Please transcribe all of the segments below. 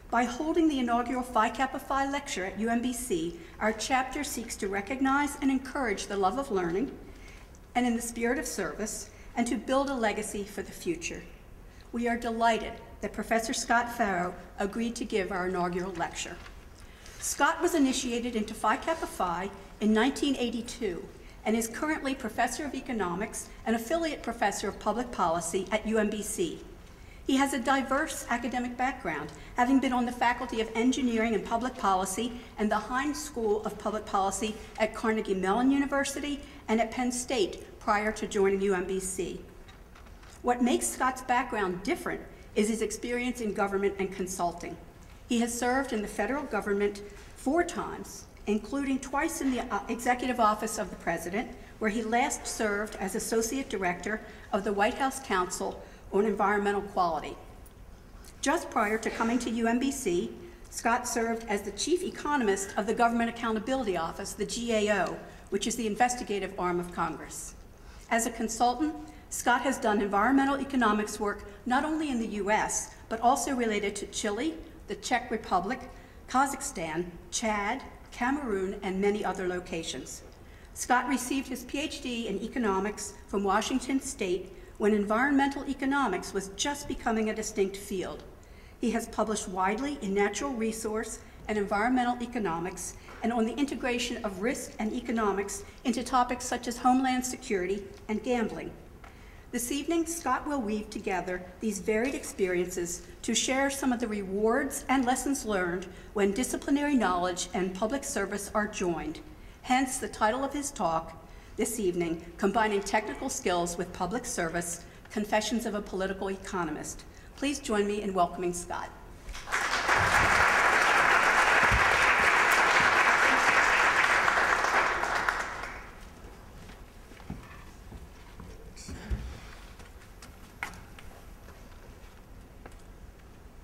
By holding the inaugural Phi Kappa Phi lecture at UMBC, our chapter seeks to recognize and encourage the love of learning and in the spirit of service, and to build a legacy for the future. We are delighted that Professor Scott Farrow agreed to give our inaugural lecture. Scott was initiated into Phi Kappa Phi in 1982 and is currently Professor of Economics and Affiliate Professor of Public Policy at UMBC. He has a diverse academic background, having been on the Faculty of Engineering and Public Policy and the Heinz School of Public Policy at Carnegie Mellon University and at Penn State prior to joining UMBC. What makes Scott's background different is his experience in government and consulting. He has served in the federal government 4 times, including twice in the Executive Office of the President, where he last served as Associate Director of the White House Council on Environmental Quality. Just prior to coming to UMBC, Scott served as the Chief Economist of the Government Accountability Office, the GAO, which is the investigative arm of Congress. As a consultant, Scott has done environmental economics work not only in the US, but also related to Chile, the Czech Republic, Kazakhstan, Chad, Cameroon, and many other locations. Scott received his PhD in economics from Washington State when environmental economics was just becoming a distinct field. He has published widely in natural resource and environmental economics and on the integration of risk and economics into topics such as homeland security and gambling. This evening, Scott will weave together these varied experiences to share some of the rewards and lessons learned when disciplinary knowledge and public service are joined. Hence the title of his talk this evening, Combining Technical Skills with Public Service, Confessions of a Political Economist. Please join me in welcoming Scott.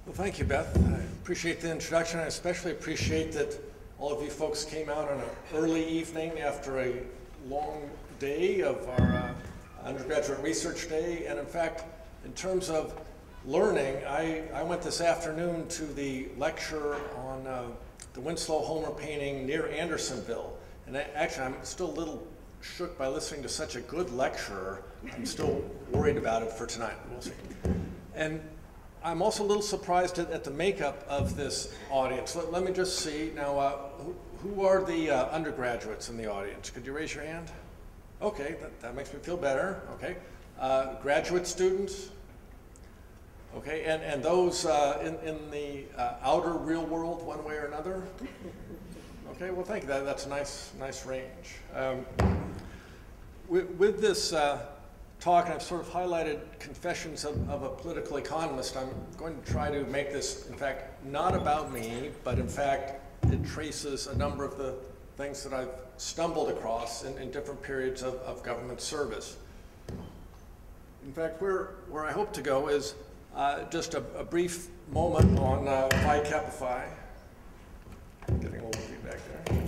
Well, thank you, Beth. I appreciate the introduction. I especially appreciate that all of you folks came out on an early evening after a long day of our undergraduate research day. And in fact, in terms of learning, I went this afternoon to the lecture on the Winslow Homer painting near Andersonville. And actually, I'm still a little shook by listening to such a good lecturer. I'm still worried about it for tonight. We'll see. And I'm also a little surprised at the makeup of this audience. Let me just see. Now, who are the undergraduates in the audience? Could you raise your hand? Okay, that makes me feel better. Okay. Graduate students? Okay, and those in the outer real world, one way or another? Okay, well, thank you. That's a nice range. With this talk, and I've sort of highlighted Confessions of a Political Economist, I'm going to try to make this, in fact, not about me, but in fact, it traces a number of the things that I've stumbled across in different periods of government service. In fact, where I hope to go is just a brief moment on Phi Kappa Phi. Getting a little feedback there.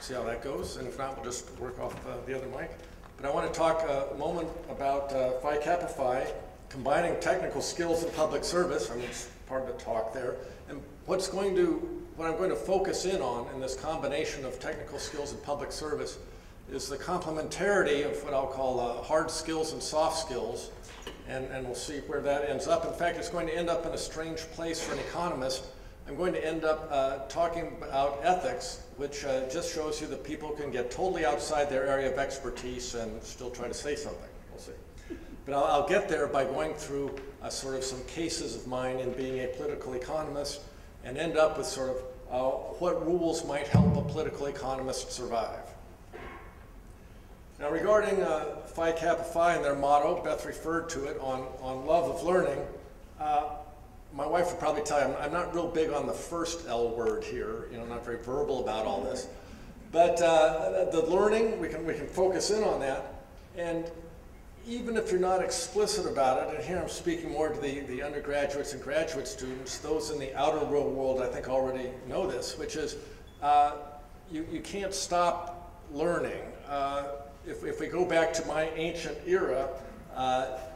See how that goes, and if not, we'll just work off the other mic. But I want to talk a moment about Phi Kappa Phi, combining technical skills and public service. I mean, it's part of the talk there. And what I'm going to focus in on in this combination of technical skills and public service is the complementarity of what I'll call hard skills and soft skills. And we'll see where that ends up. In fact, it's going to end up in a strange place for an economist. I'm going to end up talking about ethics, which just shows you that people can get totally outside their area of expertise and still try to say something. We'll see. But I'll get there by going through sort of some cases of mine in being a political economist and end up with sort of what rules might help a political economist survive. Now, regarding Phi Kappa Phi and their motto, Beth referred to it on love of learning. My wife would probably tell you I'm not real big on the first L word here. You know, not very verbal about all this. But the learning, we can focus in on that. And even if you're not explicit about it, and here I'm speaking more to the undergraduates and graduate students, those in the outer real world I think already know this, which is you can't stop learning. If we go back to my ancient era,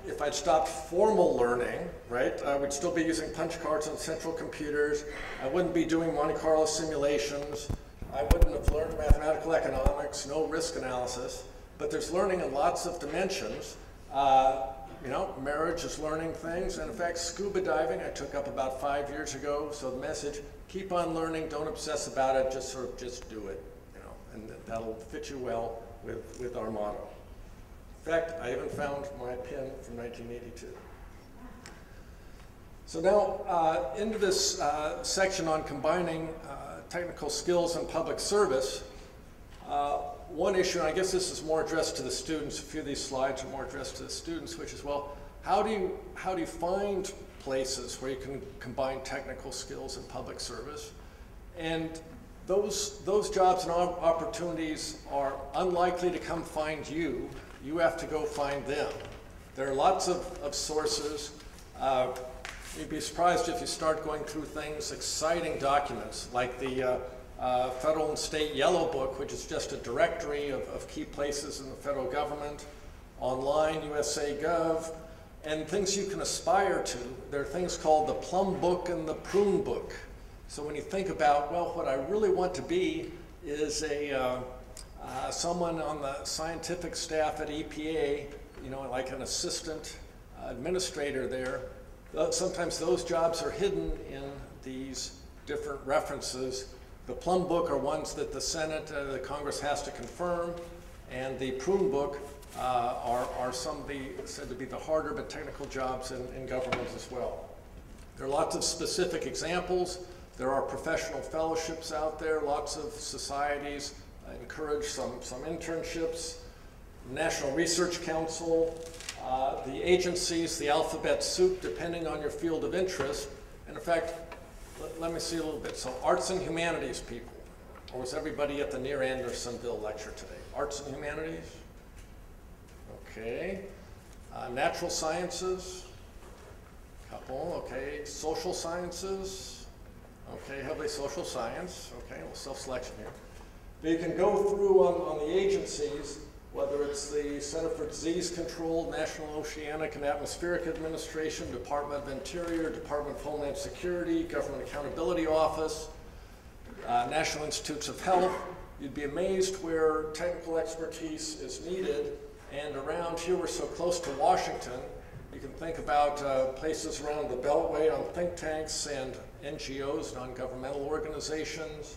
if I'd stopped formal learning, right, I would still be using punch cards on central computers. I wouldn't be doing Monte Carlo simulations. I wouldn't have learned mathematical economics, no risk analysis. But there's learning in lots of dimensions. You know, marriage is learning things. And in fact, scuba diving I took up about 5 years ago. So the message, keep on learning, don't obsess about it, just do it. You know, and that'll fit you well with our motto. In fact, I even found my pin from 1982. So now into this section on combining technical skills and public service. One issue, and I guess this is more addressed to the students, a few of these slides are more addressed to the students, which is, well, how do you find places where you can combine technical skills and public service? And those jobs and opportunities are unlikely to come find you. You have to go find them. There are lots of sources. You'd be surprised if you start going through things, exciting documents like the Federal and State Yellow Book, which is just a directory of key places in the federal government, online, USA.gov, and things you can aspire to. There are things called the Plum Book and the Prune Book. So when you think about, well, what I really want to be is someone on the scientific staff at EPA, you know, like an assistant administrator there, sometimes those jobs are hidden in these different references. The Plum Book are ones that the Senate, the Congress has to confirm, and the Prune Book are some of the said to be the harder but technical jobs in government as well. There are lots of specific examples. There are professional fellowships out there. Lots of societies encourage some internships. National Research Council, the agencies, the alphabet soup, depending on your field of interest. And in fact, let me see a little bit. So arts and humanities people, or was everybody at the near Andersonville lecture today? Arts and humanities? Okay. Natural sciences, couple, okay. Social sciences, okay, heavily social science, okay, well, self-selection here. But you can go through on the agencies, whether it's the Center for Disease Control, National Oceanic and Atmospheric Administration, Department of Interior, Department of Homeland Security, Government Accountability Office, National Institutes of Health. You'd be amazed where technical expertise is needed. And around here, we're so close to Washington, you can think about places around the Beltway on think tanks and NGOs, non-governmental organizations,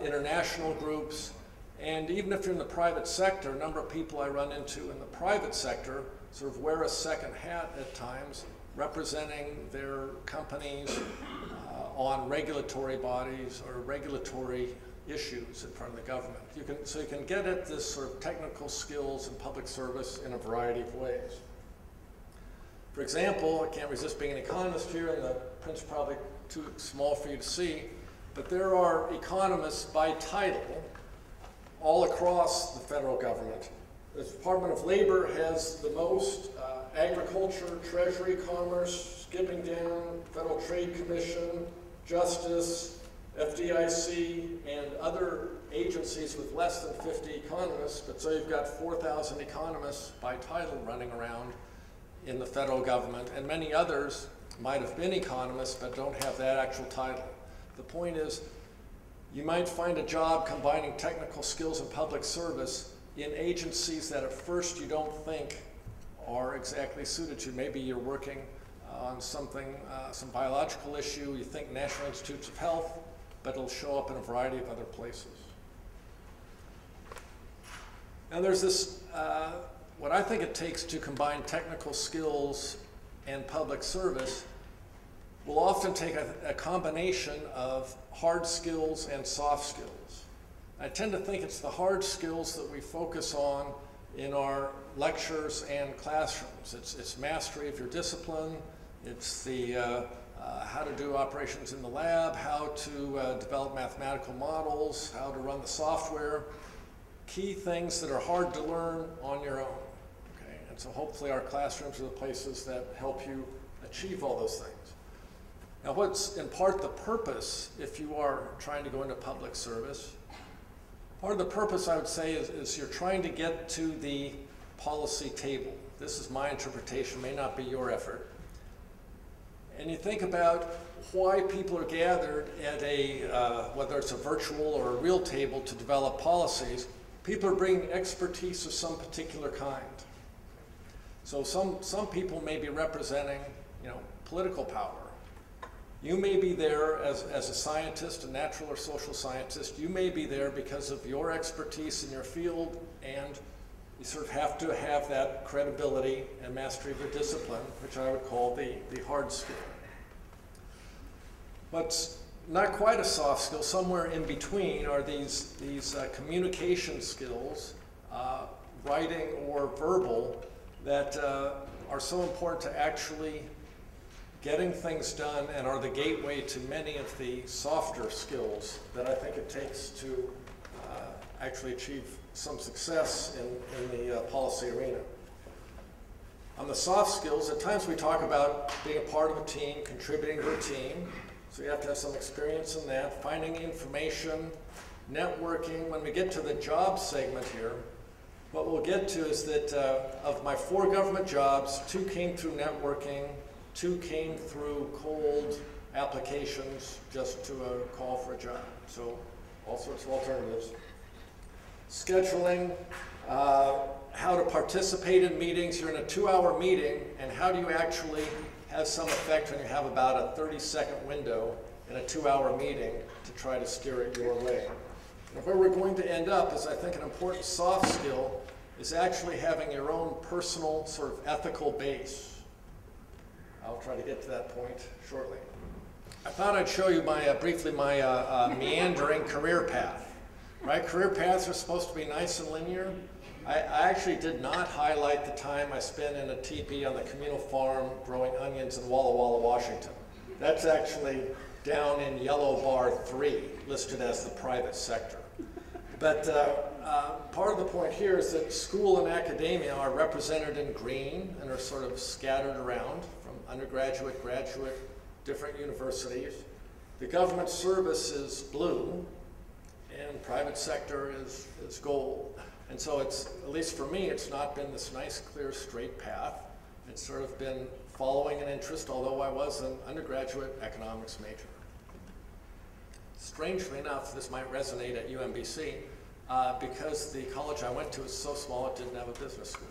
international groups, and even if you're in the private sector, a number of people I run into in the private sector sort of wear a second hat at times, representing their companies on regulatory bodies or regulatory issues in front of the government. So you can get at this sort of technical skills and public service in a variety of ways. For example, I can't resist being an economist here, and the print's probably too small for you to see, but there are economists by title all across the federal government. The Department of Labor has the most, agriculture, treasury, commerce, skipping down, Federal Trade Commission, Justice, FDIC, and other agencies with less than 50 economists, but so you've got 4,000 economists by title running around in the federal government, and many others might have been economists but don't have that actual title. The point is, you might find a job combining technical skills and public service in agencies that at first you don't think are exactly suited to. Maybe you're working on something, some biological issue, you think National Institutes of Health, but it'll show up in a variety of other places. Now there's this, what I think it takes to combine technical skills and public service will often take a combination of hard skills and soft skills. I tend to think it's the hard skills that we focus on in our lectures and classrooms. It's mastery of your discipline, it's the how to do operations in the lab, how to develop mathematical models, how to run the software, key things that are hard to learn on your own. Okay? And so hopefully our classrooms are the places that help you achieve all those things. Now what's in part the purpose, if you are trying to go into public service, part of the purpose I would say is you're trying to get to the policy table. This is my interpretation, may not be your effort. And you think about why people are gathered at whether it's a virtual or a real table to develop policies. People are bringing expertise of some particular kind. So some people may be representing, political power. You may be there as a scientist, a natural or social scientist. You may be there because of your expertise in your field, and you sort of have to have that credibility and mastery of your discipline, which I would call the hard skill. What's not quite a soft skill, somewhere in between, are these communication skills, writing or verbal, that are so important to actually getting things done and are the gateway to many of the softer skills that I think it takes to actually achieve some success in the policy arena. On the soft skills, at times we talk about being a part of a team, contributing to a team. So you have to have some experience in that, finding information, networking. When we get to the job segment here, what we'll get to is that of my 4 government jobs, 2 came through networking, 2 came through cold applications just to a call for a job. So all sorts of alternatives. Scheduling, how to participate in meetings. You're in a 2-hour meeting, and how do you actually have some effect when you have about a 30-second window in a 2-hour meeting to try to steer it your way. And where we're going to end up is, I think, an important soft skill is actually having your own personal sort of ethical base. I'll try to get to that point shortly. I thought I'd show you briefly my meandering career path. Right? Career paths are supposed to be nice and linear. I actually did not highlight the time I spent in a teepee on the communal farm growing onions in Walla Walla, Washington. That's actually down in yellow bar 3, listed as the private sector. But part of the point here is that school and academia are represented in green and are sort of scattered around from undergraduate, graduate, different universities. The government service is blue, and private sector is gold. And so it's, at least for me, it's not been this nice, clear, straight path. It's sort of been following an interest, although I was an undergraduate economics major. Strangely enough, this might resonate at UMBC, because the college I went to is so small it didn't have a business school.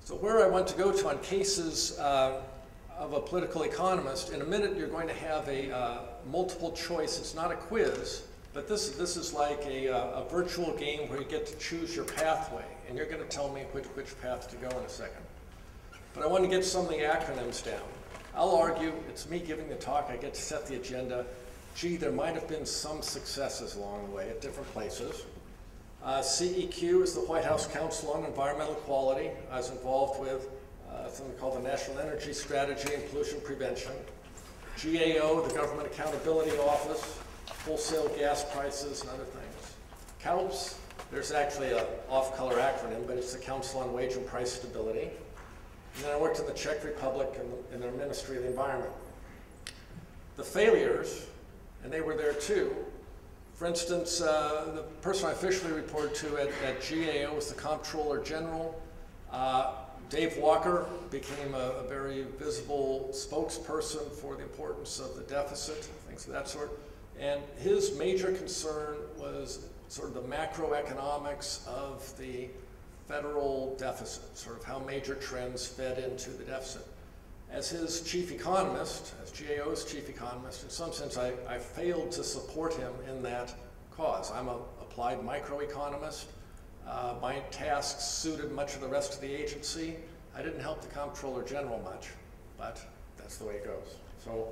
So where I want to go to on cases of a political economist, in a minute you're going to have a multiple choice. It's not a quiz, but this is like a virtual game where you get to choose your pathway, and you're going to tell me which path to go in a second. But I want to get some of the acronyms down. I'll argue, it's me giving the talk, I get to set the agenda. Gee, there might have been some successes along the way at different places. CEQ is the White House Council on Environmental Quality. I was involved with something called the National Energy Strategy and Pollution Prevention. GAO, the Government Accountability Office, wholesale gas prices and other things. CALPS, there's actually an off-color acronym, but it's the Council on Wage and Price Stability. And then I worked in the Czech Republic in their Ministry of the Environment. The failures, and they were there too. For instance, the person I officially reported to at GAO was the Comptroller General. Dave Walker became a very visible spokesperson for the importance of the deficit, things of that sort. And his major concern was sort of the macroeconomics of the federal deficit, sort of how major trends fed into the deficit. As his chief economist, as GAO's chief economist, in some sense I failed to support him in that cause. I'm an applied microeconomist. My tasks suited much of the rest of the agency. I didn't help the Comptroller General much, but that's the way it goes. So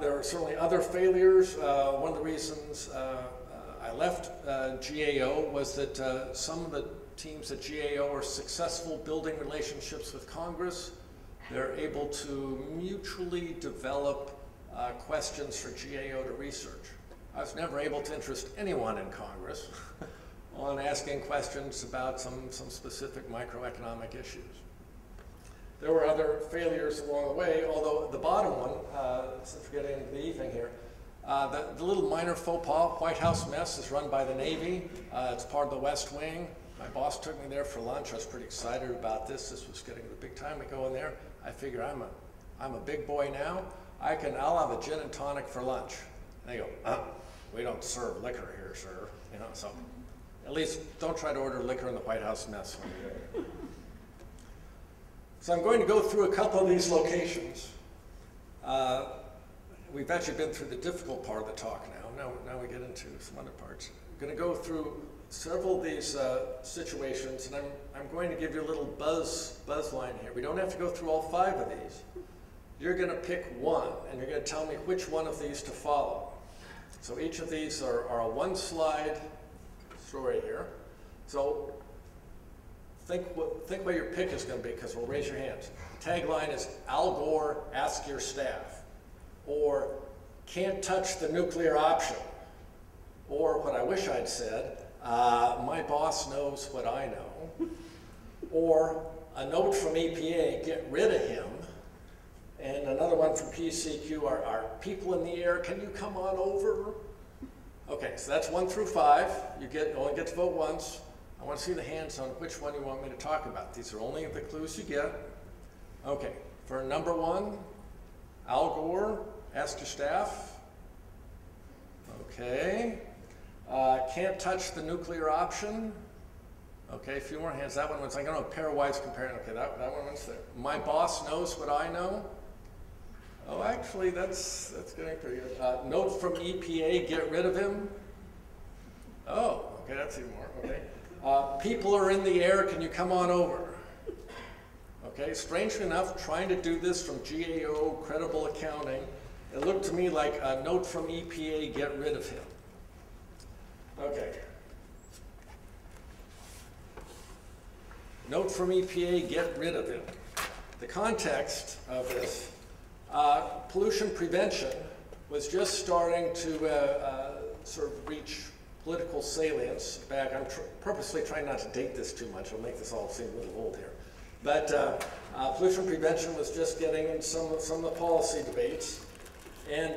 there are certainly other failures. One of the reasons I left GAO was that some of the teams at GAO are successful building relationships with Congress. They're able to mutually develop questions for GAO to research. I was never able to interest anyone in Congress on asking questions about some specific microeconomic issues. There were other failures along the way, although the bottom one, since we're getting into the evening here, the little minor faux pas, White House mess, is run by the Navy. It's part of the West Wing. My boss took me there for lunch. I was pretty excited about this. This was getting the big time. We go in there. I figure I'm a big boy now. I'll have a gin and tonic for lunch. And they go, we don't serve liquor here, sir. You know, so at least don't try to order liquor in the White House mess when you're there. So I'm going to go through a couple of these locations. We've actually been through the difficult part of the talk now. Now we get into some other parts. I'm going to go through several of these situations, and I'm going to give you a little buzz line here. We don't have to go through all 5 of these. You're going to pick one, and you're going to tell me which one of these to follow. So each of these are a one-slide story here. So think what your pick is going to be, because we'll raise your hands. The tagline is, Al Gore, ask your staff. Or, can't touch the nuclear option. Or, what I wish I'd said, my boss knows what I know. Or, a note from EPA, get rid of him. And another one from PCQ, are people in the air, can you come on over? Okay, so that's 1 through 5. You only get to vote once. I want to see the hands on which one you want me to talk about. These are only the clues you get. Okay, for number 1, Al Gore, ask your staff. Okay. Can't touch the nuclear option. Okay, a few more hands. That one was, I'm going to pairwise comparing. Okay, that one was there. My boss knows what I know. Oh, actually, that's getting pretty good. Note from EPA, get rid of him. Oh, okay, that's even more. Okay. People are in the air, can you come on over? Okay, strangely enough, trying to do this from GAO, credible accounting, it looked to me like a note from EPA, get rid of him. Okay. Note from EPA, get rid of him. The context of this, pollution prevention was just starting to sort of reach political salience back. I'm purposely trying not to date this too much. I'll make this all seem a little old here. But pollution prevention was just getting in some of the policy debates. And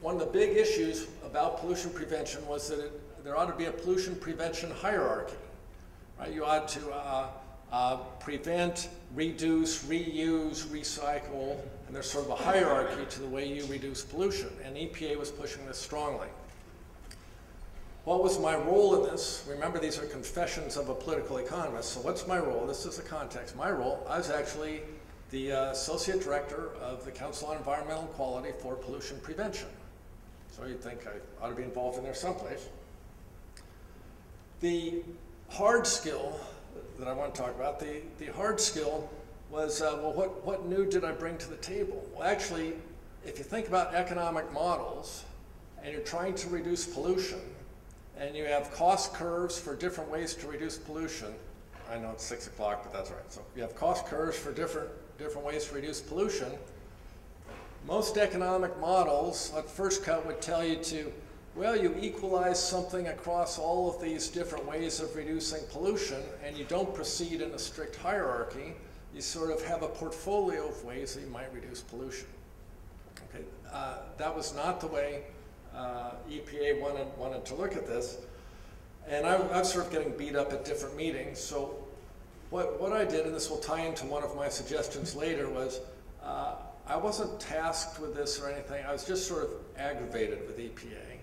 one of the big issues about pollution prevention was that there ought to be a pollution prevention hierarchy. Right? You ought to prevent, reduce, reuse, recycle, and there's sort of a hierarchy to the way you reduce pollution. And EPA was pushing this strongly. What was my role in this? Remember, these are confessions of a political economist. So what's my role? This is the context. My role, I was actually the Associate Director of the Council on Environmental Quality for Pollution Prevention. So you'd think I ought to be involved in there someplace. The hard skill that I want to talk about, the hard skill was, well, what new did I bring to the table? Well, actually, if you think about economic models and you're trying to reduce pollution, and you have cost curves for different ways to reduce pollution. I know it's 6 o'clock, but that's all right. So you have cost curves for different ways to reduce pollution. Most economic models at first cut would tell you to, well, you equalize something across all of these different ways of reducing pollution, and you don't proceed in a strict hierarchy. You sort of have a portfolio of ways that you might reduce pollution. Okay, that was not the way EPA wanted to look at this, and I was sort of getting beat up at different meetings. So what I did, and this will tie into one of my suggestions later, was I wasn't tasked with this or anything. I was just sort of aggravated with EPA.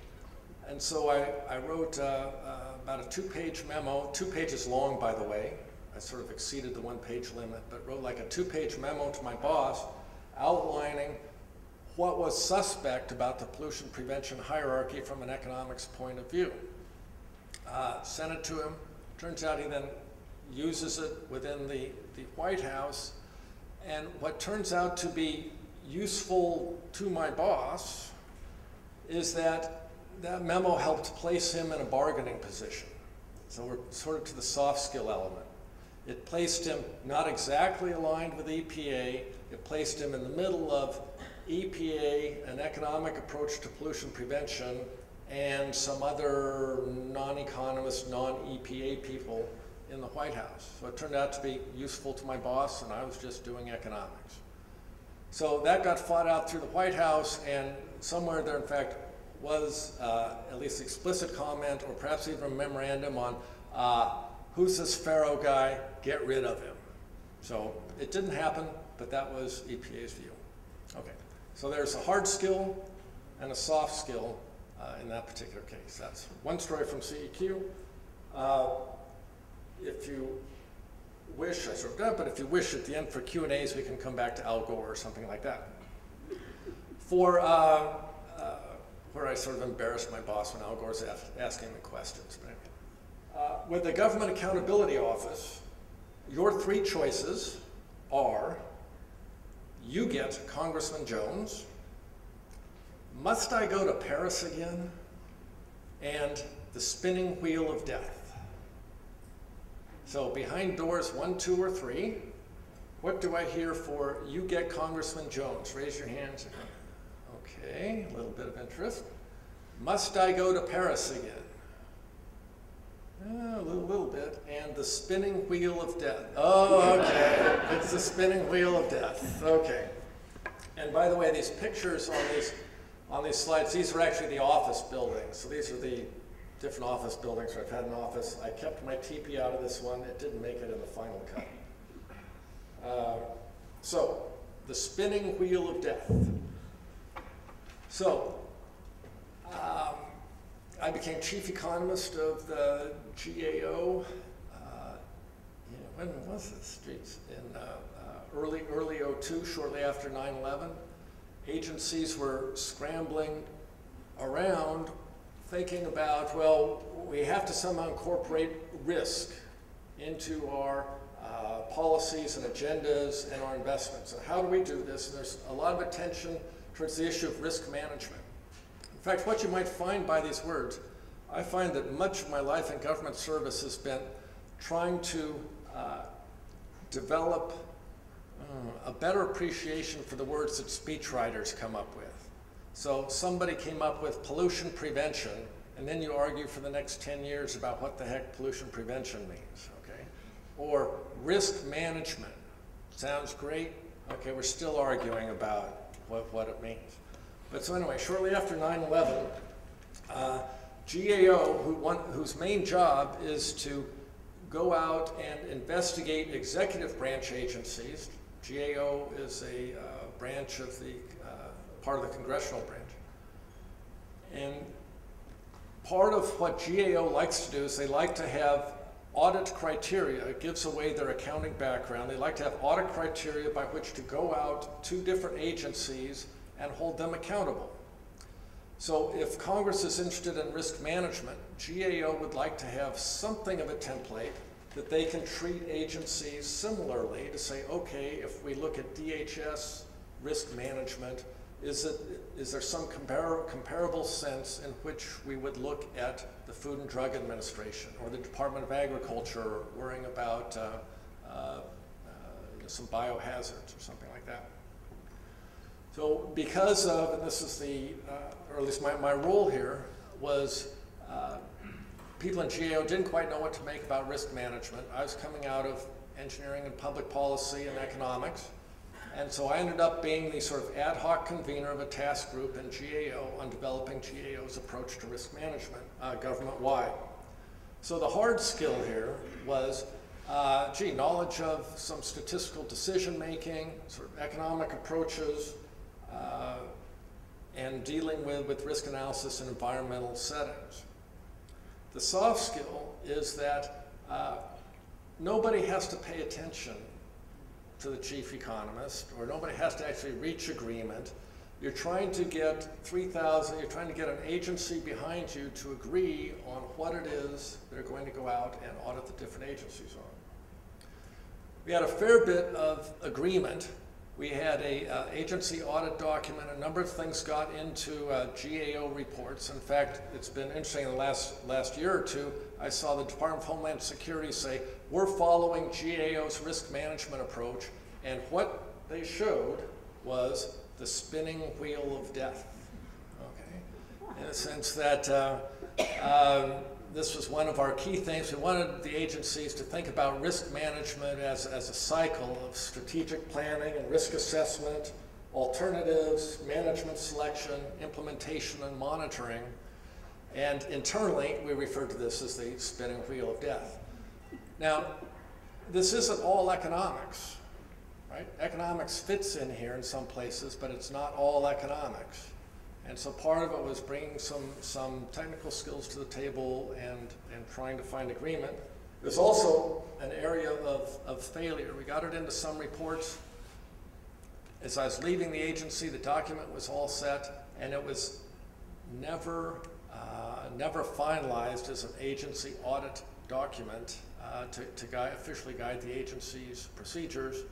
And so I wrote about a 2-page memo, 2 pages long, by the way. I sort of exceeded the 1-page limit, but wrote like a 2-page memo to my boss outlining what was suspect about the pollution prevention hierarchy from an economics point of view. Sent it to him. Turns out he then uses it within the White House. And what turns out to be useful to my boss is that that memo helped place him in a bargaining position. So we're sort of to the soft skill element. It placed him not exactly aligned with EPA. It placed him in the middle of EPA, an economic approach to pollution prevention, and some other non-economist, non-EPA people in the White House. So it turned out to be useful to my boss, and I was just doing economics. So that got fought out through the White House, and somewhere there, in fact, was at least explicit comment, or perhaps even a memorandum on who's this Farrow guy, get rid of him. So it didn't happen, but that was EPA's view. Okay, so there's a hard skill and a soft skill in that particular case. That's one story from CEQ. If you wish, I sort of done, but if you wish at the end for Q&As, we can come back to Al Gore or something like that. For where I sort of embarrassed my boss when Al Gore's asking me questions. With the Government Accountability Office, your three choices are: you get Congressman Jones, must I go to Paris again, and the spinning wheel of death. So behind doors 1, 2, or 3, what do I hear for you get Congressman Jones? Raise your hands. Okay, a little bit of interest. Must I go to Paris again? A little bit. And the spinning wheel of death. Oh, okay. It's the spinning wheel of death. Okay. And by the way, these pictures on these slides, these are actually the office buildings. So these are the different office buildings where I've had an office. I kept my teepee out of this one. It didn't make it in the final cut. So, the spinning wheel of death. So, I became chief economist of the GAO. When was this? In early 02, shortly after 9/11. Agencies were scrambling around thinking about, well, we have to somehow incorporate risk into our policies and agendas and our investments. And how do we do this? And there's a lot of attention towards the issue of risk management. In fact, what you might find by these words, I find that much of my life in government service has been trying to develop a better appreciation for the words that speechwriters come up with. So somebody came up with pollution prevention, and then you argue for the next 10 years about what the heck pollution prevention means, okay? Or risk management. Sounds great. Okay, we're still arguing about what it means. But so anyway, shortly after 9/11, GAO, whose main job is to go out and investigate executive branch agencies. GAO is a branch of the part of the congressional branch. And part of what GAO likes to do is they like to have audit criteria. It gives away their accounting background. They like to have audit criteria by which to go out to different agencies and hold them accountable. So if Congress is interested in risk management, GAO would like to have something of a template that they can treat agencies similarly to say, okay, if we look at DHS risk management, is there some comparable sense in which we would look at the Food and Drug Administration or the Department of Agriculture worrying about some biohazards or something like that? So because of, and this is the, or at least my role here was, people in GAO didn't quite know what to make about risk management. I was coming out of engineering and public policy and economics. And so I ended up being the sort of ad hoc convener of a task group in GAO on developing GAO's approach to risk management government-wide. So the hard skill here was, knowledge of some statistical decision-making, sort of economic approaches, and dealing with risk analysis in environmental settings. The soft skill is that nobody has to pay attention to the chief economist, or nobody has to actually reach agreement. You're trying to get you're trying to get an agency behind you to agree on what it is they're going to go out and audit the different agencies on. We had a fair bit of agreement. We had a agency audit document. A number of things got into GAO reports. In fact, it's been interesting in the last year or two, I saw the Department of Homeland Security say, we're following GAO's risk management approach, and what they showed was the spinning wheel of death. Okay? the sense that this was one of our key things. We wanted the agencies to think about risk management as a cycle of strategic planning and risk assessment, alternatives, management selection, implementation, and monitoring. And internally, we refer to this as the spinning wheel of death. Now, this isn't all economics, right? Economics fits in here in some places, but it's not all economics. And so part of it was bringing some technical skills to the table and trying to find agreement. It was also an area of failure. We got it into some reports. As I was leaving the agency, the document was all set, and it was never finalized as an agency audit document to officially guide the agency's procedures.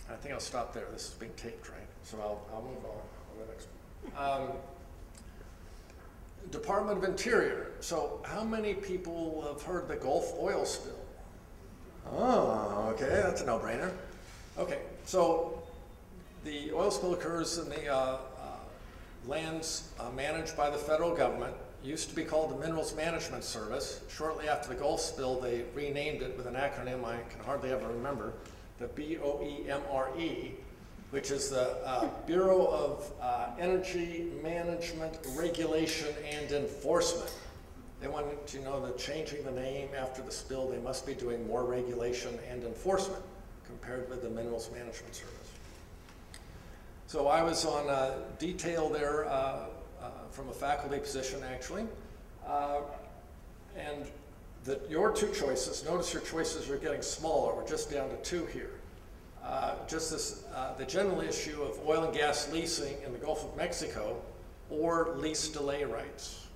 I think I'll stop there. This is being taped, right? So I'll move on the next one. Department of Interior. So how many people have heard the Gulf oil spill? Oh, okay, that's a no-brainer. Okay, so the oil spill occurs in the lands managed by the federal government. Used to be called the Minerals Management Service. Shortly after the Gulf spill, they renamed it with an acronym I can hardly ever remember, the BOEMRE, which is the Bureau of Energy Management, Regulation, and Enforcement. They wanted to know that changing the name after the spill, they must be doing more regulation and enforcement compared with the Minerals Management Service. So I was on detail there from a faculty position, actually. And your two choices, notice your choices are getting smaller. We're just down to two here. The general issue of oil and gas leasing in the Gulf of Mexico or lease delay rights.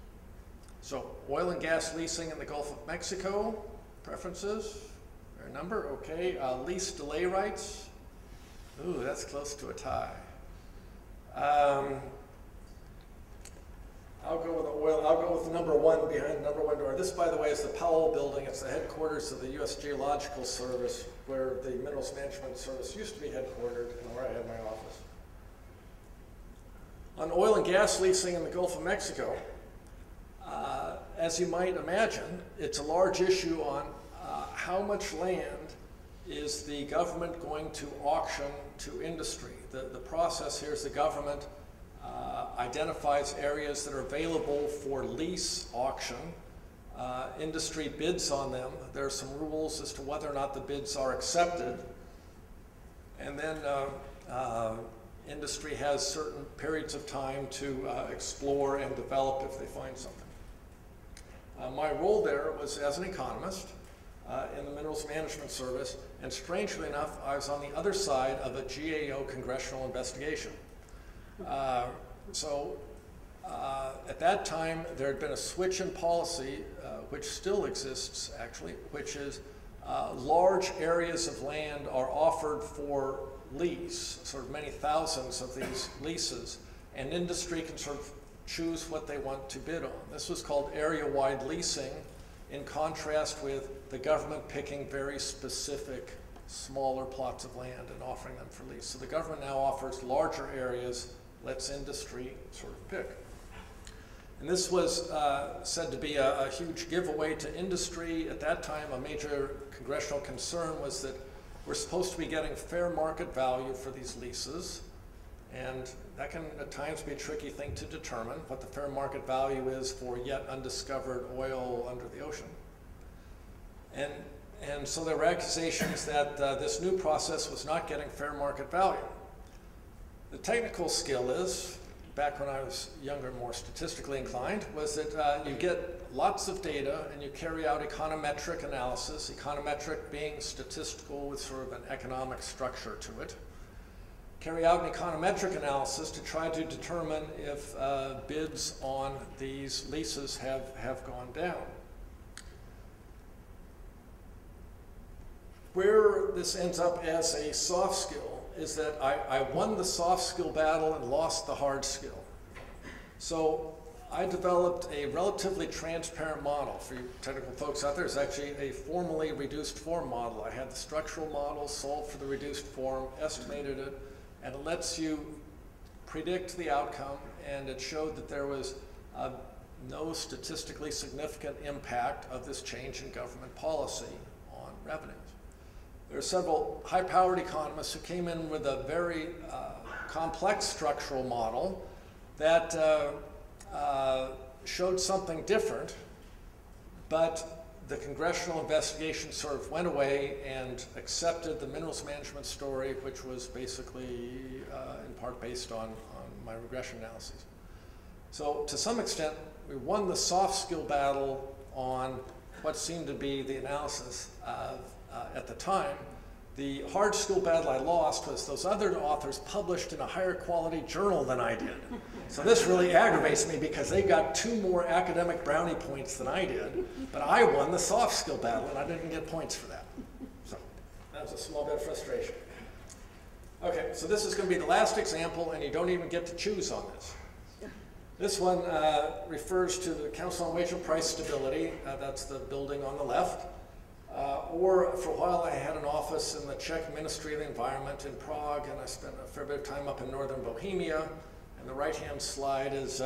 So oil and gas leasing in the Gulf of Mexico, preferences, fair number, okay. Lease delay rights, ooh, that's close to a tie. I'll go with oil. I'll go with number one behind number one door. This, by the way, is the Powell Building. It's the headquarters of the U.S. Geological Service, where the Minerals Management Service used to be headquartered and where I had my office. On oil and gas leasing in the Gulf of Mexico, as you might imagine, it's a large issue on how much land is the government going to auction to industry. The process here is the government identifies areas that are available for lease auction. Industry bids on them. There are some rules as to whether or not the bids are accepted. And then industry has certain periods of time to explore and develop if they find something. My role there was as an economist in the Minerals Management Service, and strangely enough, I was on the other side of a GAO congressional investigation. At that time, there had been a switch in policy, which still exists actually, which is large areas of land are offered for lease, sort of many thousands of these leases, and industry can sort of choose what they want to bid on. This was called area-wide leasing, in contrast with the government picking very specific smaller plots of land and offering them for lease. So the government now offers larger areas, lets industry sort of pick. And this was said to be a huge giveaway to industry. At that time, a major congressional concern was that we're supposed to be getting fair market value for these leases, and that can at times be a tricky thing to determine, what the fair market value is for yet undiscovered oil under the ocean. And so there were accusations that this new process was not getting fair market value. The technical skill is, back when I was younger and more statistically inclined, was that you get lots of data and you carry out econometric analysis, econometric being statistical with sort of an economic structure to it. Carry out an econometric analysis to try to determine if bids on these leases have gone down. Where this ends up as a soft skill is that I won the soft skill battle and lost the hard skill. So I developed a relatively transparent model. For you technical folks out there, it's actually a formally reduced form model. I had the structural model, solved for the reduced form, estimated it, and it lets you predict the outcome and it showed that there was no statistically significant impact of this change in government policy on revenues. There are several high-powered economists who came in with a very complex structural model that showed something different, but the congressional investigation sort of went away and accepted the minerals management story, which was basically in part based on my regression analyses. So to some extent, we won the soft skill battle on what seemed to be the analysis of, at the time. The hard skill battle I lost was those other authors published in a higher quality journal than I did. So this really aggravates me because they got 2 more academic brownie points than I did, but I won the soft skill battle and I didn't get points for that. So that was a small bit of frustration. Okay, so this is going to be the last example, and you don't even get to choose on this. This one refers to the Council on Wage and Price Stability. That's the building on the left. Or for a while I had an office in the Czech Ministry of the Environment in Prague, and I spent a fair bit of time up in northern Bohemia. And the right-hand slide is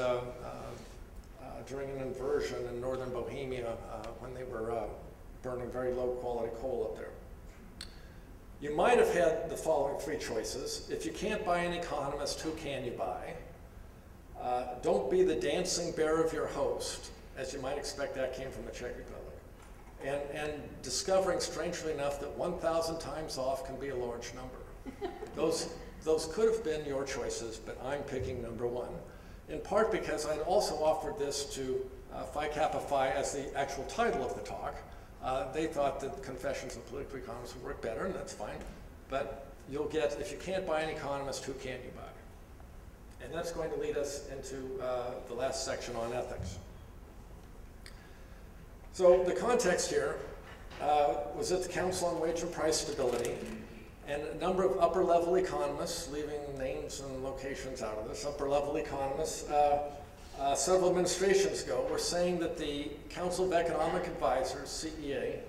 during an inversion in northern Bohemia when they were burning very low-quality coal up there. You might have had the following 3 choices. If you can't buy an economist, who can you buy? Don't be the dancing bear of your host. As you might expect, that came from the Czech Republic. And discovering, strangely enough, that 1,000 times off can be a large number. Those could have been your choices, but I'm picking number 1. In part because I'd also offered this to Phi Kappa Phi as the actual title of the talk. They thought that Confessions of Political Economists would work better, and that's fine. But you'll get, if you can't buy an economist, who can you buy? And that's going to lead us into the last section on ethics. So the context here was at the Council on Wage and Price Stability, and a number of upper-level economists, leaving names and locations out of this, upper-level economists, several administrations ago were saying that the Council of Economic Advisors, CEA,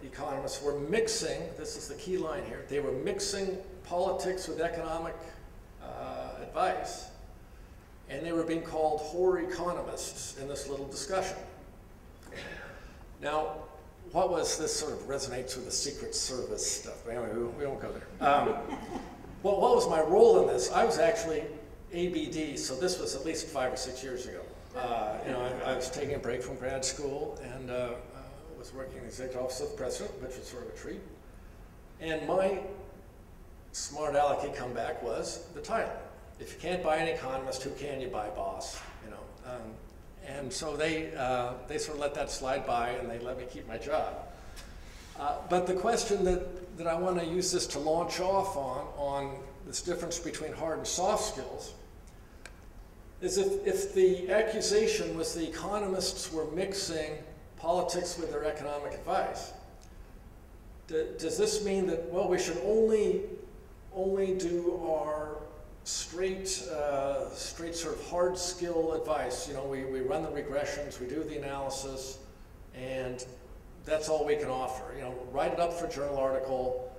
economists were mixing, this is the key line here, they were mixing politics with economic advice, and they were being called whore economists in this little discussion. Now, what was this sort of resonates with the Secret Service stuff? But anyway, we won't go there. Well, what was my role in this? I was actually ABD, so this was at least 5 or 6 years ago. I was taking a break from grad school and was working in the Executive Office of the President, which was sort of a treat. And my smart alecky comeback was the title. If you can't buy an economist, who can you buy, boss? And so they sort of let that slide by, and they let me keep my job. But the question that I want to use this to launch off on this difference between hard and soft skills is if the accusation was the economists were mixing politics with their economic advice, does this mean that, well, we should only do our straight sort of hard skill advice? We run the regressions, we do the analysis, and that's all we can offer. Write it up for a journal article,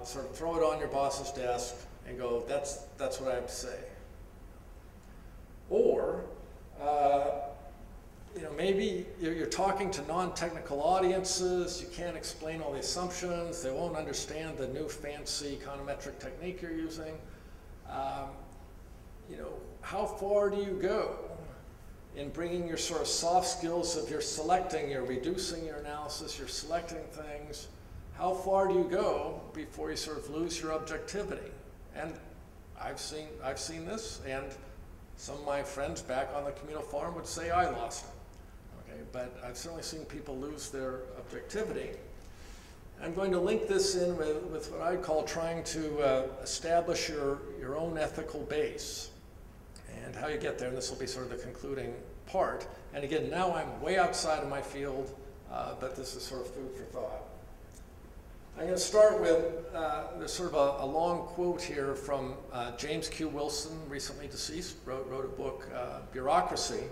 sort of throw it on your boss's desk and go, that's what I have to say. Or, maybe you're talking to non-technical audiences, you can't explain all the assumptions, they won't understand the new fancy econometric technique you're using. How far do you go in bringing your sort of soft skills of you're selecting, you're reducing your analysis, you're selecting things? How far do you go before you sort of lose your objectivity? And I've seen this, and some of my friends back on the communal farm would say I lost it. Okay, but I've certainly seen people lose their objectivity. I'm going to link this in with what I call trying to establish your own ethical base and how you get there, and this will be sort of the concluding part. And again, now I'm way outside of my field, but this is sort of food for thought. I'm going to start with, there's sort of a long quote here from James Q. Wilson, recently deceased, wrote a book, Bureaucracy.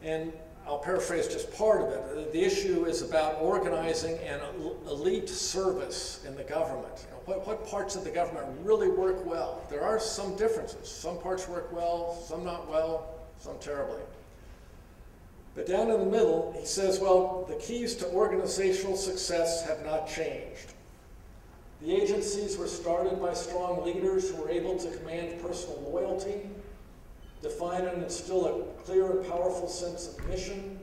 And I'll paraphrase just part of it. The issue is about organizing an elite service in the government. What parts of the government really work well? There are some differences. Some parts work well, some not well, some terribly. But down in the middle, he says, well, the keys to organizational success have not changed. The agencies were started by strong leaders who were able to command personal loyalty, define and instill a clear and powerful sense of mission,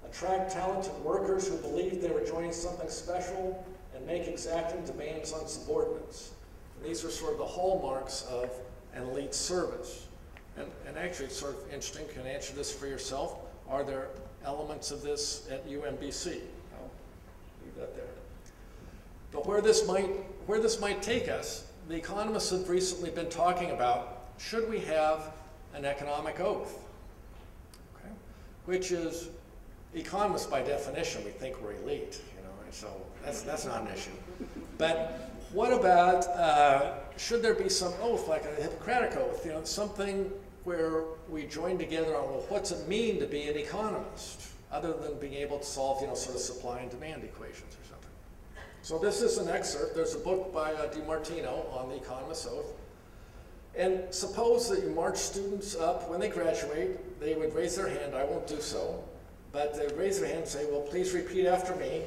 attract talented workers who believed they were joining something special, and make exacting demands on subordinates. And these are sort of the hallmarks of an elite service. And actually, it's sort of interesting, you can answer this for yourself. Are there elements of this at UMBC? I'll leave that there. But where this might take us, the economists have recently been talking about, should we have an economic oath? Okay? Which is, economists by definition, we think we're elite, so that's not an issue. But what about, should there be some oath, like a Hippocratic oath, something where we join together on, well, what's it mean to be an economist, other than being able to solve, sort of supply and demand equations or something. So this is an excerpt. There's a book by DiMartino on the economist's oath. And suppose that you march students up when they graduate, they would raise their hand. I won't do so, but they would raise their hand and say, well, please repeat after me,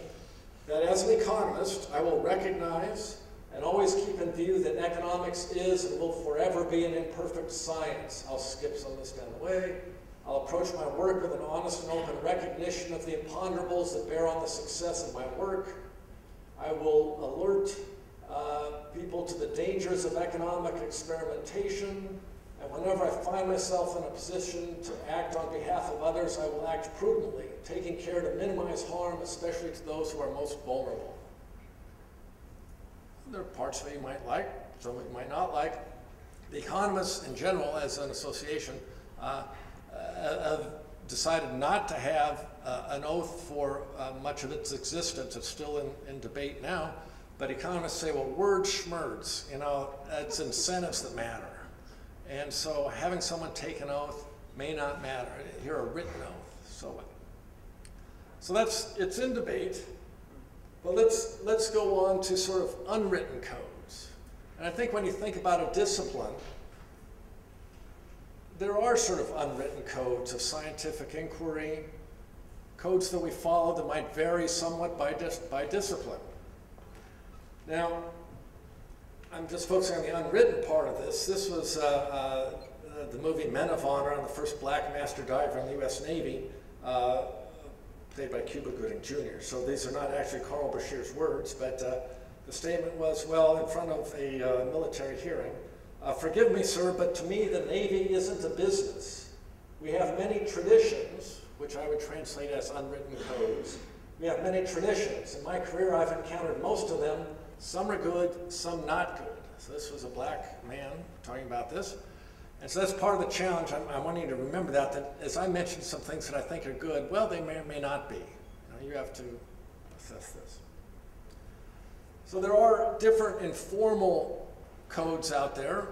that as an economist, I will recognize and always keep in view that economics is and will forever be an imperfect science. I'll skip some of this down the way. I'll approach my work with an honest and open recognition of the imponderables that bear on the success of my work. I will alert people to the dangers of economic experimentation, and whenever I find myself in a position to act on behalf of others, I will act prudently, taking care to minimize harm, especially to those who are most vulnerable. There are parts of it you might like, some of it you might not like. The economists in general, as an association, have decided not to have an oath for much of its existence. It's still in debate now. But economists say, well, words schmerds, it's incentives that matter. And so having someone take an oath may not matter. Here, a written oath, so what? So it's in debate. But let's go on to sort of unwritten codes. And I think when you think about a discipline, there are sort of unwritten codes of scientific inquiry, codes that we follow that might vary somewhat by discipline. Now, I'm just focusing on the unwritten part of this. This was the movie Men of Honor on the first black master diver in the U.S. Navy, played by Cuba Gooding Jr. So these are not actually Carl Bashir's words, but the statement was, well, in front of a military hearing, forgive me, sir, but to me the Navy isn't a business. We have many traditions, which I would translate as unwritten codes. We have many traditions. In my career, I've encountered most of them. Some are good, some not good. So this was a black man talking about this. And so that's part of the challenge. I want you to remember that as I mentioned some things that I think are good, well, they may or may not be. You have to assess this. So there are different informal codes out there.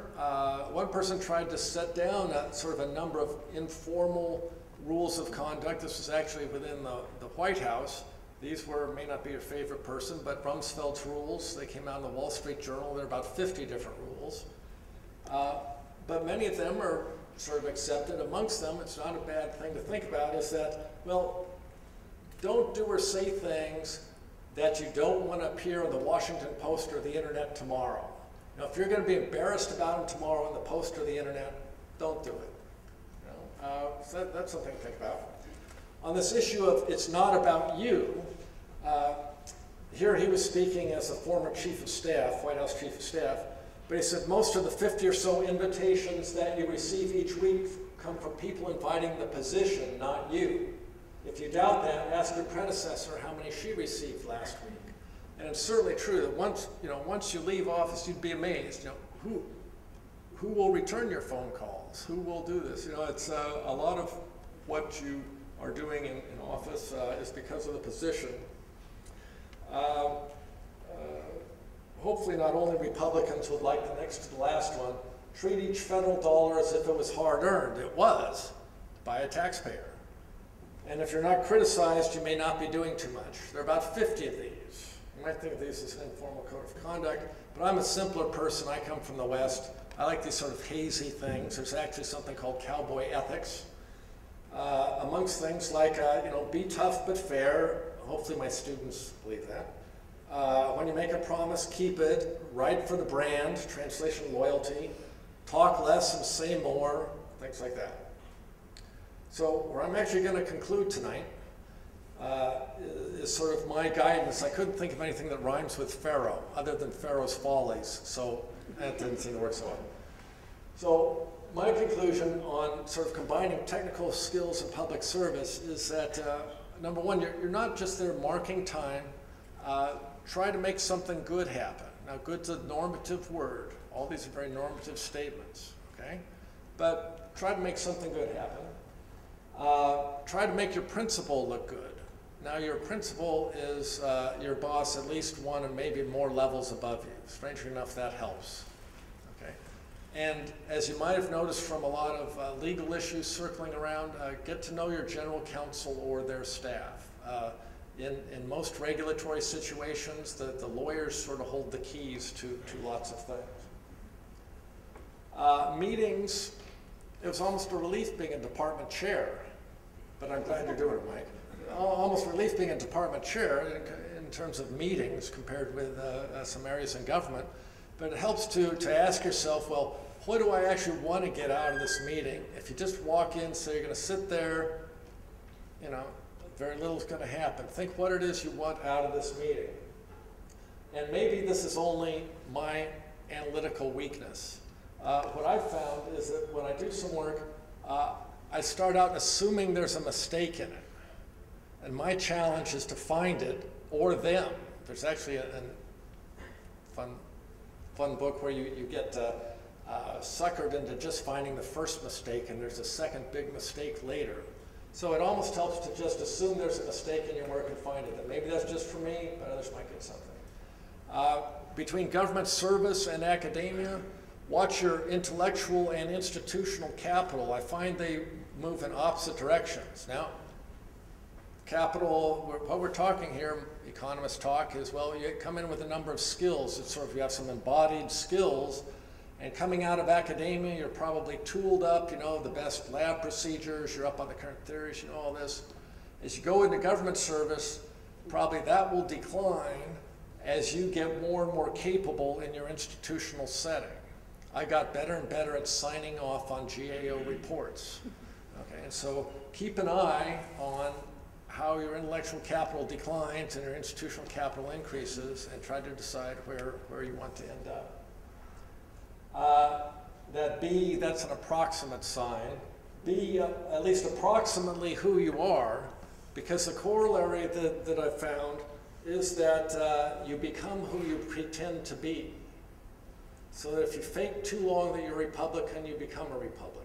One person tried to set down sort of a number of informal rules of conduct. This was actually within the White House. These may not be your favorite person, but Rumsfeld's rules. They came out in the Wall Street Journal. There are about 50 different rules. But many of them are sort of accepted. Amongst them, it's not a bad thing to think about, is that, well, don't do or say things that you don't want to appear on the Washington Post or the internet tomorrow. If you're going to be embarrassed about them tomorrow on the Post or the internet, don't do it. So that's something to think about. On this issue of it's not about you, here he was speaking as a former chief of staff, White House chief of staff, but he said most of the 50 or so invitations that you receive each week come from people inviting the position, not you. If you doubt that, ask your predecessor how many she received last week. And it's certainly true that once you leave office, you'd be amazed. Who will return your phone calls? Who will do this? It's a lot of what you are doing in office is because of the position. Hopefully not only Republicans would like the next to the last one, treat each federal dollar as if it was hard-earned. It was, by a taxpayer. And if you're not criticized, you may not be doing too much. There are about 50 of these. You might think of these as an informal code of conduct, but I'm a simpler person. I come from the West. I like these sort of hazy things. There's actually something called cowboy ethics. Amongst things like, be tough but fair. Hopefully my students believe that. When you make a promise, keep it. Write for the brand, translation loyalty. Talk less and say more, things like that. So where I'm actually going to conclude tonight is sort of my guidance. I couldn't think of anything that rhymes with Farrow, other than Farrow's Follies, so that didn't seem to work so well. So my conclusion on sort of combining technical skills and public service is that, number one, you're not just there marking time. Try to make something good happen. Now, good's a normative word. All these are very normative statements, okay? But try to make something good happen. Try to make your principal look good. Now, your principal is your boss at least one and maybe more levels above you. Strangely enough, that helps, okay? And as you might have noticed from a lot of legal issues circling around, get to know your general counsel or their staff. In most regulatory situations, the lawyers sort of hold the keys to lots of things. Meetings, it was almost a relief being a department chair, but I'm glad you're doing it, Mike. Almost a relief being a department chair in terms of meetings compared with some areas in government, but it helps to ask yourself, well, what do I actually want to get out of this meeting? If you just walk in, say you're going to sit there, very little is going to happen. Think what it is you want out of this meeting. And maybe this is only my analytical weakness. What I've found is that when I do some work, I start out assuming there's a mistake in it. And my challenge is to find it, or them. There's actually a fun book where you get suckered into just finding the first mistake, and there's a second big mistake later. So it almost helps to just assume there's a mistake in your work and find it. And maybe that's just for me, but others might get something. Between government service and academia, watch your intellectual and institutional capital. I find they move in opposite directions. Now, capital, what we're talking here, economists talk, is, well, you come in with a number of skills. It's sort of, you have some embodied skills. And coming out of academia, you're probably tooled up, the best lab procedures, you're up on the current theories, all this. As you go into government service, probably that will decline as you get more and more capable in your institutional setting. I got better and better at signing off on GAO reports. Okay, and so keep an eye on how your intellectual capital declines and your institutional capital increases, and try to decide where you want to end up. That B, that's an approximate sign. Be at least approximately who you are, because the corollary that I've found is that you become who you pretend to be. So that if you fake too long that you're a Republican, you become a Republican.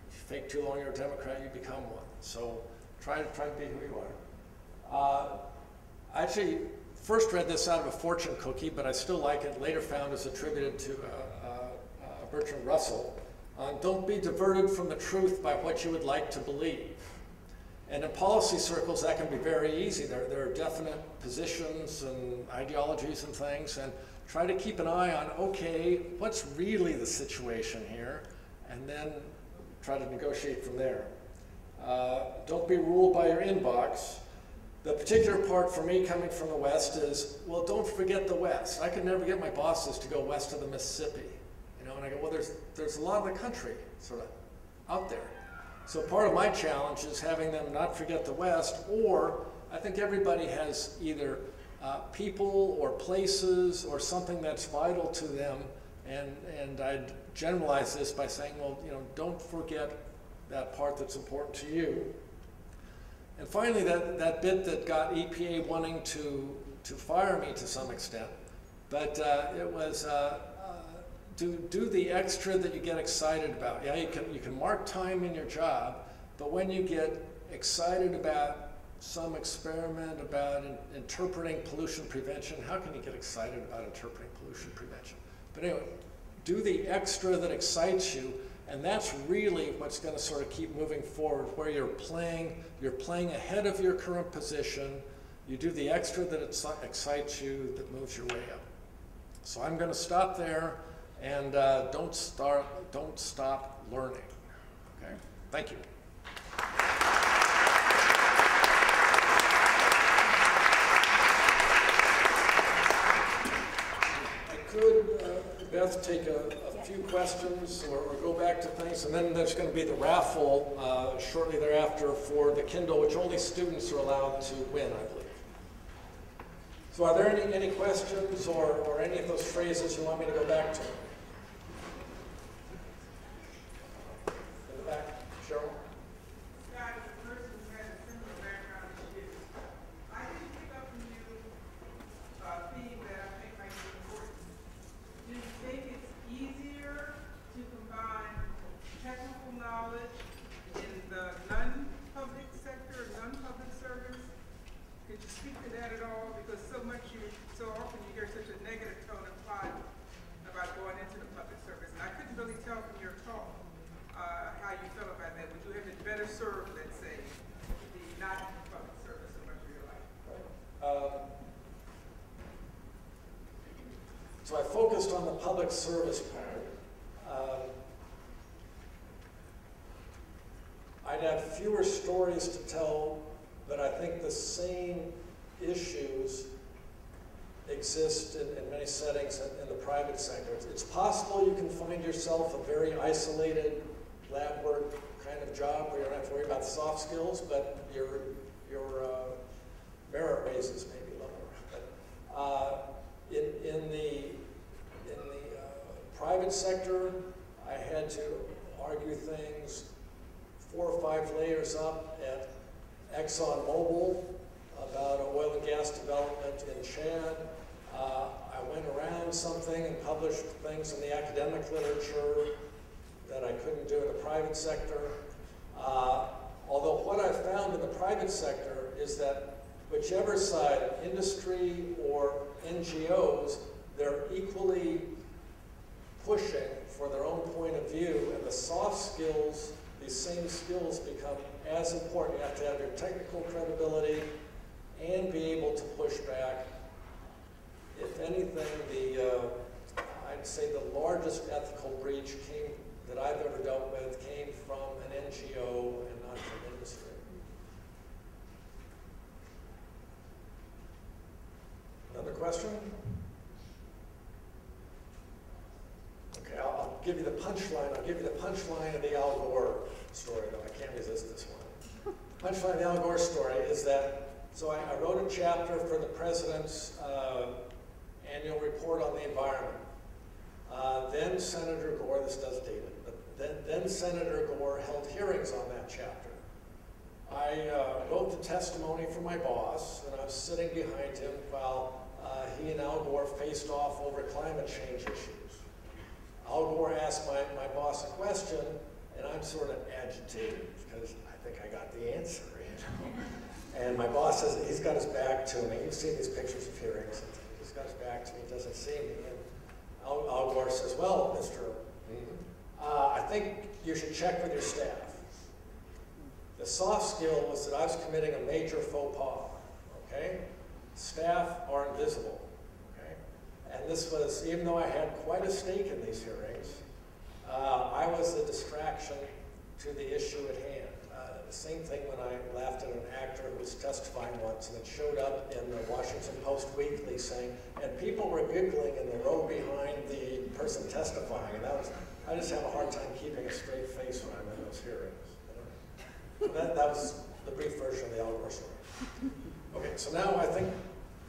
If you fake too long you're a Democrat, you become one. So try to be who you are. I actually first read this out of a fortune cookie, but I still like it. Later found is attributed to Bertrand Russell. Don't be diverted from the truth by what you would like to believe. And in policy circles, that can be very easy. There are definite positions and ideologies and things, and try to keep an eye on, okay, what's really the situation here, and then try to negotiate from there. Don't be ruled by your inbox. The particular part for me coming from the West is, well, don't forget the West. I could never get my bosses to go west of the Mississippi. And I go, well, there's a lot of the country sort of out there. So part of my challenge is having them not forget the West, or I think everybody has either people or places or something that's vital to them, and I'd generalize this by saying, well, don't forget that part that's important to you. And finally, that bit that got EPA wanting to fire me to some extent, but it was do the extra that you get excited about. Yeah, you can mark time in your job, but when you get excited about some experiment about interpreting pollution prevention, how can you get excited about interpreting pollution prevention? But anyway, do the extra that excites you, And that's really what's going to sort of keep moving forward, where you're playing ahead of your current position. You do the extra that excites you, that moves your way up. So I'm going to stop there, and don't stop learning. Okay? Thank you. Beth, take a few questions or go back to things, and then there's going to be the raffle shortly thereafter for the Kindle, which only students are allowed to win, I believe. So are there any questions or any of those phrases you want me to go back to? In the back, Cheryl? So I focused on the public service part. I'd have fewer stories to tell, but I think the same issues exist in many settings in the private sector. It's possible you can find yourself a very isolated lab work kind of job where you don't have to worry about soft skills, but your merit raises may be lower. But, in the private sector, I had to argue things 4 or 5 layers up at ExxonMobil about oil and gas development in Chad. I went around something and published things in the academic literature that I couldn't do in the private sector. Although what I found in the private sector is that whichever side, industry or NGOs, they're equally pushing for their own point of view, and the soft skills, these same skills become as important. You have to have your technical credibility and be able to push back. If anything, I'd say the largest ethical breach that I've ever dealt with came from an NGO and not from industry. Another question? Okay, I'll give you the punchline. I'll give you the punchline of the Al Gore story, though I can't resist this one. Punchline of the Al Gore story is that, so I wrote a chapter for the president's annual report on the environment. Then Senator Gore, this does date it, but then Senator Gore held hearings on that chapter. I wrote the testimony for my boss, and I was sitting behind him while he and Al Gore faced off over climate change issues. Al Gore asked my boss a question, and I'm sort of agitated because I think I got the answer, you know? And my boss says, he's got his back to me. You've seen these pictures of hearings. He's got his back to me, he doesn't see me. And Al Gore says, well, Mr. I think you should check with your staff. The soft skill was that I was committing a major faux pas, okay? Staff are invisible, okay? And this was, even though I had quite a stake in these hearings, I was the distraction to the issue at hand. The same thing when I laughed at an actor who was testifying once, and it showed up in the Washington Post Weekly saying, and people were giggling in the row behind the person testifying, and that was, I just have a hard time keeping a straight face when I'm in those hearings. So that was the brief version of the Al Gore story. Okay, so now I think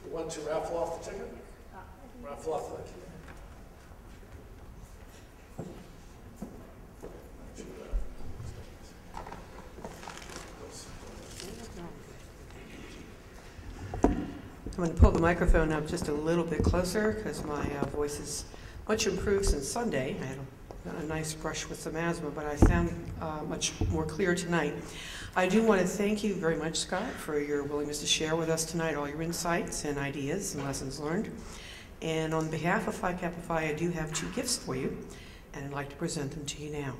we want to raffle off the ticket. Raffle off the ticket. I'm going to pull the microphone up just a little bit closer because my voice is much improved since Sunday. I had a nice brush with some asthma, but I sound much more clear tonight. I do want to thank you very much, Scott, for your willingness to share with us tonight all your insights and ideas and lessons learned. And on behalf of Phi Kappa Phi, I do have 2 gifts for you, and I'd like to present them to you now.